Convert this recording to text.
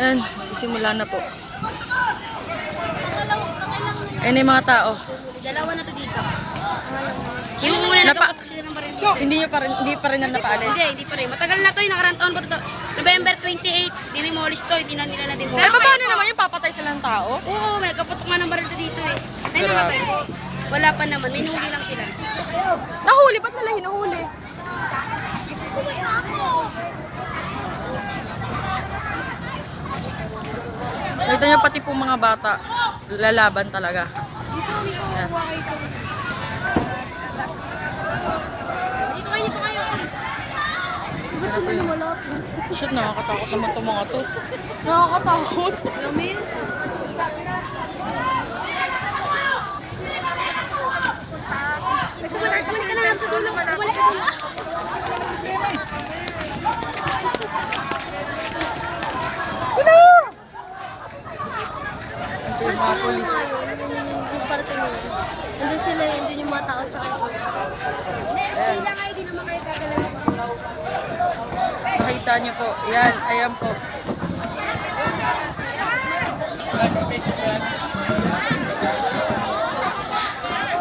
Ayan, sisimula na po. Ayan na yung mga tao. Dalawa na to dito. Yung muna nagkapatok sila ng baril. Hindi pa rin na napaalis. Hindi pa rin. Matagal na to, nakarang taon pa to. November 28, dinimolish to, hindi na nila na-demolish. Pero paano naman yung papatay sila ng tao? Oo, nagkapatok nga ng baril to dito eh. Ayun na nga ba? Wala pa naman, may nahuli lang sila. Nahuli? Ba't nila hinuhuli? Nakita niyo pati po mga bata, lalaban talaga. Ayan. Dito kayo. Ba't sila lumalapit? Shit, nakakatakot naman itong mga to. Nakakatakot. Lamin? Balik ka na lang sa dulo. Balik ka na. Ito yung mga polis. Yung parte nyo. Nandun sila, nandun yung mga tao sa kanila. Next, hindi na kayo gagalaw. Nakita niyo po. Yan, ayan po.